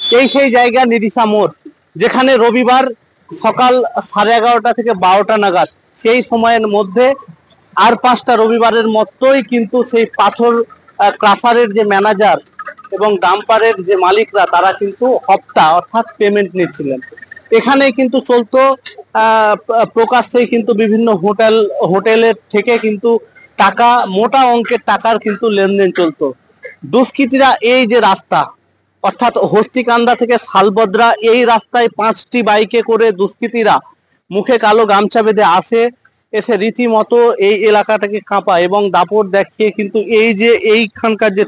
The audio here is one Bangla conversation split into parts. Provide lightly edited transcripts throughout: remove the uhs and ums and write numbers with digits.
সেই জায়গা নিরিশা মোড়, যেখানে রবিবার সকাল 11:30 থেকে 12টা নাগাদ, সেই সময়ের মধ্যে আর 5টা রবিবারের মতোই কিন্তু সেই পাথর ক্রাসারের যে ম্যানেজার এবং ডাম্পারের যে মালিকরা, তারা কিন্তু হপ্তা অর্থাৎ পেমেন্ট নিচ্ছিলেন। এখানে কিন্তু চলতো প্রকাশ্যেই কিন্তু বিভিন্ন হোটেলের থেকে কিন্তু টাকা, মোটা অঙ্কের টাকার কিন্তু লেনদেন চলতো। দুষ্কৃতীরা এই যে রাস্তা, অর্থাৎ হস্তিকান্দা থেকে শালবদ্রা, এই রাস্তায় 5টি বাইকে করে দুষ্কৃতীরা মুখে কালো গামছা বেঁধে আসে, এসে রীতিমতো এই এলাকাটাকে কাঁপায় এবং দাপট দেখিয়ে কিন্তু এই যে এইখানকার যে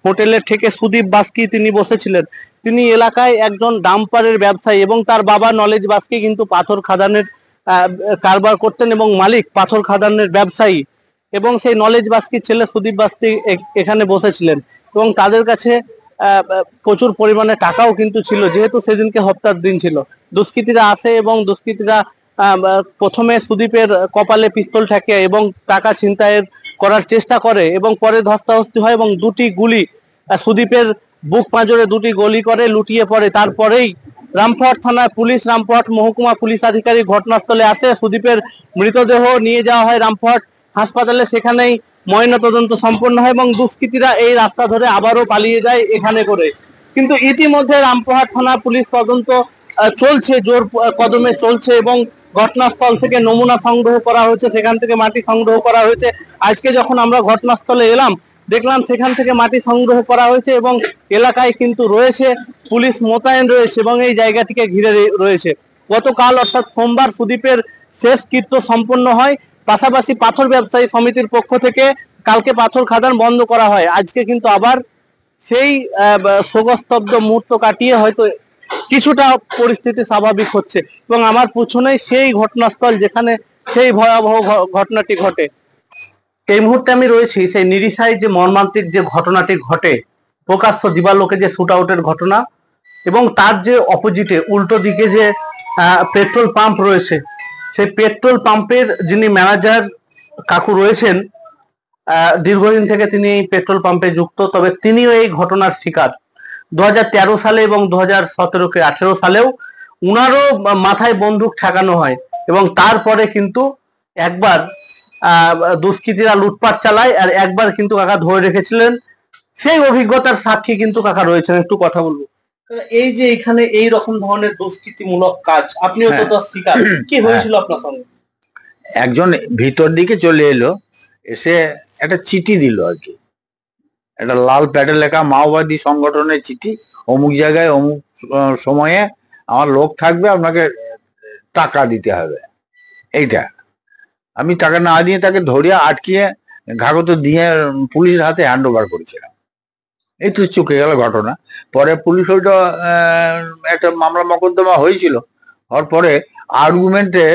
হোটেলের ঠেকে সুদীপ বাস্কি তিনি বসেছিলেন, তিনি এলাকায় একজন ডাম্পারের ব্যবসায়ী এবং তার বাবা নলেজ বাস্কি কিন্তু পাথর খাদানের কারবার করতেন এবং মালিক পাথর খাদানের ব্যবসায়ী, এবং সেই নলেজ বাস্কির ছেলে সুদীপ বাস্কি এখানে বসেছিলেন এবং তাদের কাছে প্রচুর পরিমাণে টাকাও কিন্তু ছিল, যেহেতু সেদিনকে হপ্তার দিন ছিল। দুষ্কৃতীরা আসে এবং দুষ্কৃতীরা প্রথমে সুদীপের কপালে পিস্তল ঠেকে এবং টাকা ছিনতাইয়ের করার চেষ্টা করে এবং পরে ধস্তাধস্তি হয় এবং দুটি গুলি সুদীপের বুক পাঁজরে দুটি গুলি করে লুটিয়ে পড়ে। তারপরেই রামপুরহাট থানার পুলিশ, রামপুরহাট মহকুমা পুলিশ আধিকারিক ঘটনাস্থলে আসে। সুদীপের মৃতদেহ নিয়ে যাওয়া হয় রামপুরহাট হাসপাতালে, সেখানেই ময়নাতদন্ত সম্পন্ন হয় এবং দুষ্কৃতীরা এই রাস্তা ধরে আবারও পালিয়ে যায় এখানে করে। কিন্তু ইতিমধ্যে রামপুরহাট থানা পুলিশ তদন্ত চলছে, জোর কদমে চলছে এবং ঘটনাস্থল থেকে নমুনা সংগ্রহ করা হয়েছে, সেখান থেকে মাটি সংগ্রহ করা হয়েছে। আজকে যখন আমরা ঘটনাস্থলে এলাম, দেখলাম সেখান থেকে মাটি সংগ্রহ করা হয়েছে এবং এলাকায় কিন্তু রয়েছে পুলিশ মোতায়েন রয়েছে এবং এই জায়গাটিকে ঘিরে রয়েছে। গতকাল অর্থাৎ সোমবার সুদীপের শেষ কৃত্য সম্পন্ন হয়। পাশাপাশি পাথর ব্যবসায়ী সমিতির পক্ষ থেকে কালকে পাথর খাদান বন্ধ করা হয়। আজকে কিন্তু আবার সেই শোকস্তব্ধ মুহূর্ত কাটিয়ে হয়তো কিছুটা পরিস্থিতি স্বাভাবিক হচ্ছে এবং আমার পিছনেই সেই ঘটনাস্থল যেখানে সেই ভয়াবহ ঘটনাটি ঘটে। এই মুহূর্তে আমি রয়েছি সেই নিরিশায় যে মর্মান্তিক যে ঘটনাটি ঘটে, প্রকাশ্য দিবালোকে যে শুট আউটের ঘটনা, এবং তার যে অপোজিটে উল্টো দিকে যে পেট্রোল পাম্প রয়েছে, সেই পেট্রোল পাম্পের যিনি ম্যানেজার কাকু রয়েছেন, দীর্ঘদিন থেকে তিনি এই পেট্রোল পাম্পে যুক্ত, তবে তিনিও এই ঘটনার শিকার। 2013 সালে এবং 2017-18 সালেও উনারও মাথায় বন্দুক ঠেকানো হয় এবং তারপরে কিন্তু একবার দুষ্কৃতীরা লুটপাট চালায় আর একবার কিন্তু কাকা ধরে রেখেছিলেন। সেই অভিজ্ঞতার সাক্ষী কিন্তু কাকা রয়েছেন, একটু কথা বলবো। এই যে এখানে এই রকম ধরনের দুষ্কৃতিমূলক কাজ, আপনিও তো তার শিকার, কি হয়েছিল আপনার সঙ্গে? একজন ভিতর দিকে চলে এলো, এসে একটা চিঠি দিল আর কি, একটা লাল প্যাডে লেখা মাওবাদী সংগঠনের চিঠি, অমুক জায়গায় অমুক সময়ে আমার লোক থাকবে, আপনাকে টাকা দিতে হবে। এইটা আমি টাকা না দিয়ে তাকে ধরিয়ে আটকিয়ে কাগজ দিয়ে পুলিশের হাতে হ্যান্ড ওভার করেছিলাম। এই তো চুকে গেল ঘটনা। পরে পুলিশ ওইটা একটা মামলা মকদ্দমা হয়েছিল, হওয়ার পরে আর্গুমেন্টে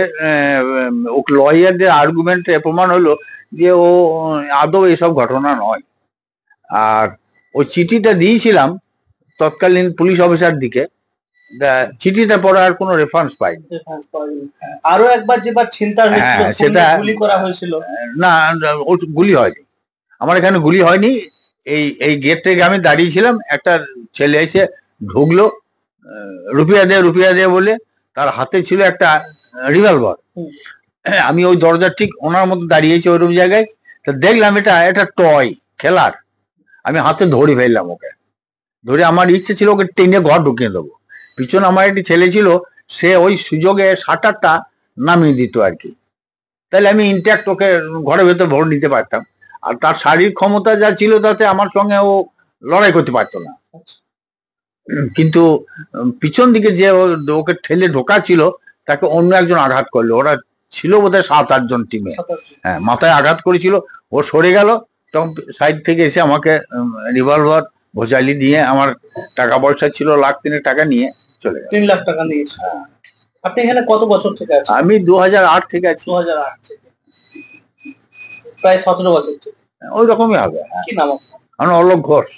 লয়ারদের আর্গুমেন্টে প্রমাণ হলো যে ও আদৌ এইসব ঘটনা নয়। আর ওই চিঠিটা দিয়েছিলাম তৎকালীন পুলিশ অফিসার দিকে, চিঠিটা পরে আর কোনো রেফারেন্স পাইনি। আরো একবার যেবার ছিনতাই হয়েছিল সেটা গুলি করা হয়েছিল না, গুলি হয়নি আমার এখানে, গুলি হয়নি। এই গেট থেকে আমি দাঁড়িয়েছিলাম, একটা ছেলে এসে ঢুকলো, রুপিয়া দে বলে, তার হাতে ছিল একটা রিভলভার। আমি ওই দরজার ঠিক ওনার মতো দাঁড়িয়েছি ওইরকম জায়গায়, তা দেখলাম এটা টয় খেলার, আমি হাতে ধরে ফেললাম ওকে। ধরে আমার ইচ্ছে ছিল ওকে টেনে ঘর ঢুকিয়ে দেবো। পিছনে আমার একটি ছেলে ছিল, সে ওই সুযোগে শাটারটা নামিয়ে দিত আর কি, তাহলে আমি ইনট্যাক্ট ওকে ঘরের ভেতর ভরে নিতে পারতাম। আর তার শারীরিক ক্ষমতা যা ছিল তাতে আমার সঙ্গে ও লড়াই করতে পারতো না। কিন্তু পিছন দিকে যে ওকে ঠেলে ঢোকা ছিল, তাকে অন্য একজন আঘাত করলো। ওরা ছিল বোধহয় 7-8 জন টিমে। হ্যাঁ, মাথায় আঘাত করেছিল, ও সরে গেল, তখন সাইড থেকে এসে আমাকে রিভলভার ভোজালি দিয়ে আমার টাকা পয়সা ছিল 1,03,000 টাকা নিয়ে চলে গেল। 3 লাখ টাকা নিয়েছে। আপনি এখানে কত বছর থেকে আছেন? আমি 2008 থেকে আছি। 2008 থেকে প্রায় 17 বছর থেকে। ওই রকমই হবে। কি নাম আপনার? আমার অলোক ঘোষ।